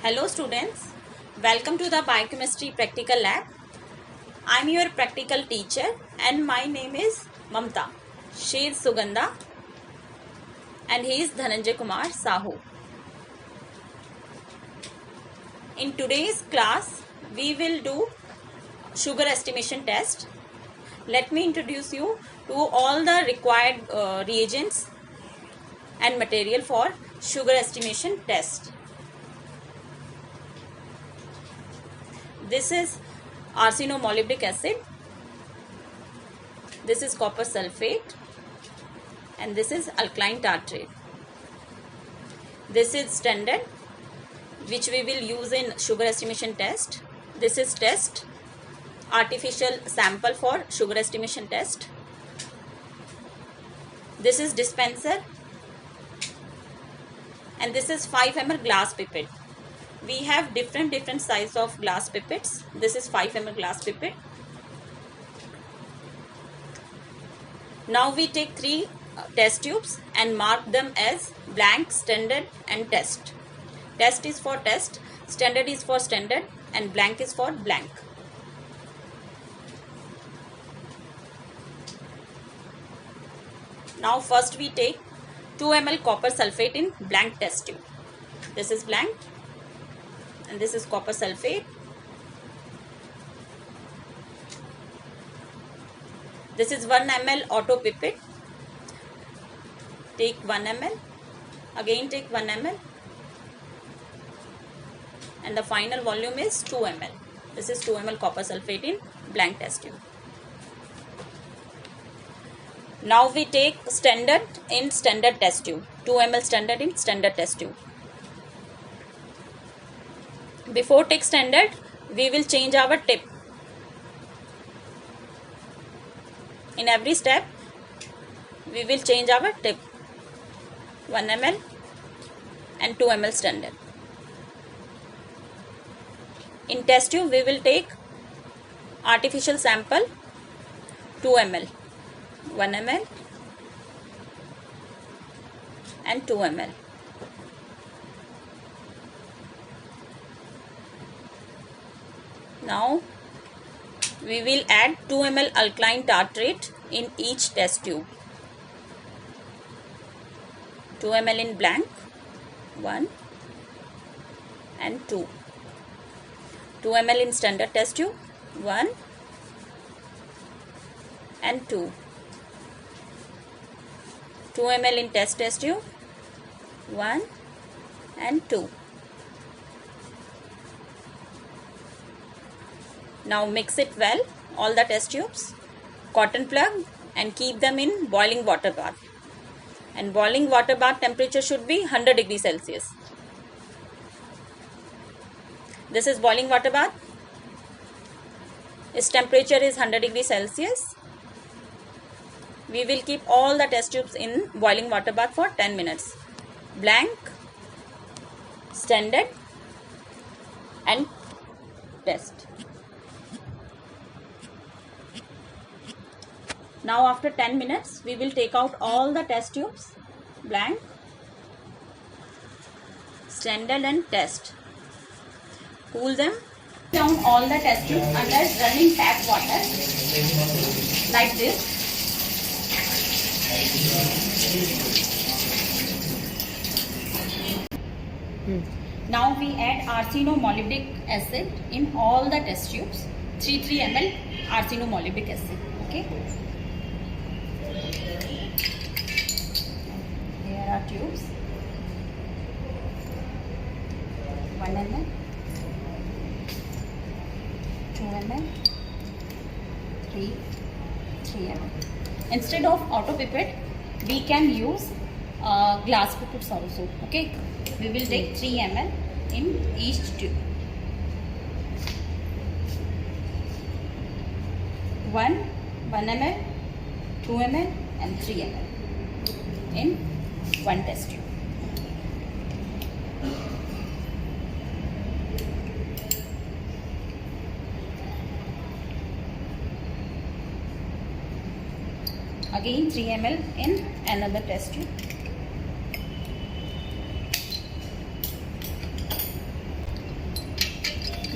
Hello students, welcome to the Biochemistry Practical Lab. I am your practical teacher and my name is Mamta. She is Sugandha and he is Dhananjay Kumar Sahu. In today's class, we will do sugar estimation test. Let me introduce you to all the required reagents and material for sugar estimation test. This is arsenomolybdic acid, this is copper sulfate, and this is alkaline tartrate. This is standard which we will use in sugar estimation test. This is test, artificial sample for sugar estimation test. This is dispenser and this is 5 ml glass pipette. We have different size of glass pipettes. This is 5 ml glass pipette. Now we take 3 test tubes and mark them as blank, standard and test. Test is for test, standard is for standard and blank is for blank. Now first we take 2 ml copper sulfate in blank test tube. This is blank. And this is copper sulfate. This is 1 ml auto pipette. Take 1 ml. Again take 1 ml. And the final volume is 2 ml. This is 2 ml copper sulfate in blank test tube. Now we take standard in standard test tube. 2 ml standard in standard test tube. Before take standard, we will change our tip. In every step, we will change our tip. 1 ml and 2 ml standard. In test tube, we will take artificial sample 2 ml, 1 ml and 2 ml. Now we will add 2 ml alkaline tartrate in each test tube. 2 ml in blank, 1 and 2. 2 ml in standard test tube, 1 and 2. 2 ml in test tube, 1 and 2. Now mix it well, all the test tubes, cotton plug and keep them in boiling water bath. And boiling water bath temperature should be 100 degrees Celsius. This is boiling water bath. Its temperature is 100 degrees Celsius. We will keep all the test tubes in boiling water bath for 10 minutes. Blank, standard and test. Now after 10 minutes, we will take out all the test tubes, blank, standard and test. Cool them. Down all the test tubes under running tap water, like this. Now we add arsenomolybdic acid in all the test tubes, 3 ml arsenomolybdic acid, okay. Here are tubes, 1 ml, 2 ml, 3 ml. Instead of auto pipette, we can use glass pipettes also, okay. We will take 3 ml in each tube. 1 ml, 2 ml and 3 ml in one test tube. Again 3 ml in another test tube.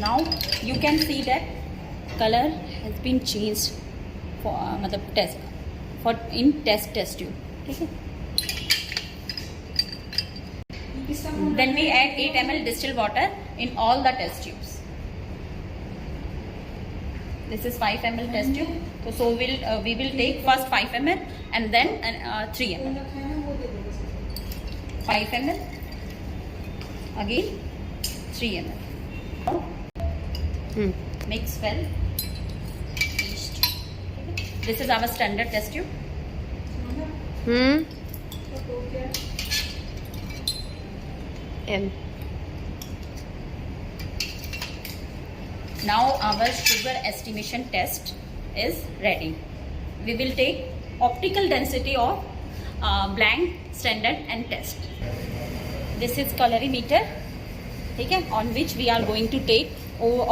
Now you can see that color has been changed for मतलब test for in test tube. ठीक है. Then we add 8 ml distilled water in all the test tubes. This is 5 ml test tube. So we will take first 5 ml and then 3 ml. 5 ml again 3 ml. Mix well. This is our standard test tube. M. Now our sugar estimation test is ready. We will take optical density of blank, standard and test. This is colorimeter, ठीक है, on which we are going to take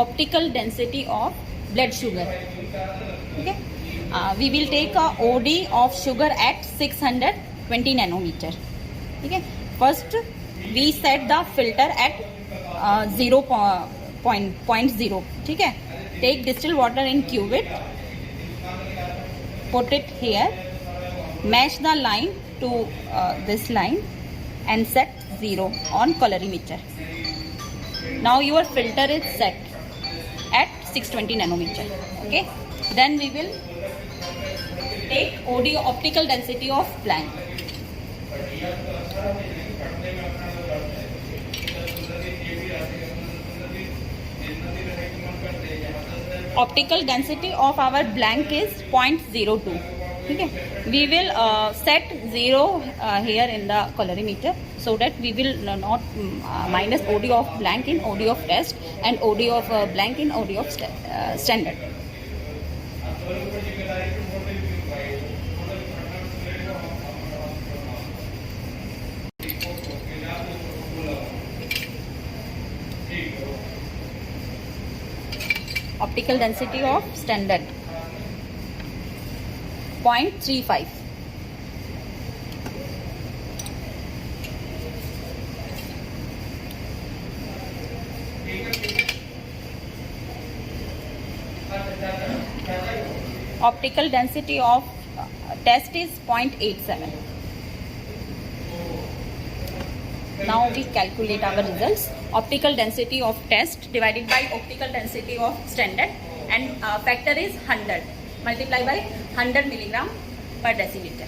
optical density of blood sugar. Okay, we will take a OD of sugar at 620 nanometer. ठीक है, first we set the filter at 0.0. ठीक है, take distilled water in cuvette, put it here, match the line to this line and set 0 on colorimeter. Now your filter is set at 620 nanometer. Okay, then we will take OD optical density of blank. Optical density of our blank is 0.02. Okay, we will set 0 here in the colorimeter so that we will not minus OD of blank in OD of test and OD of blank in OD of standard. Optical density of standard 0.35. Optical density of test is 0.87. Now we calculate our results. Optical density of test divided by optical density of standard, and factor is 100 multiplied by 100 milligram per deciliter.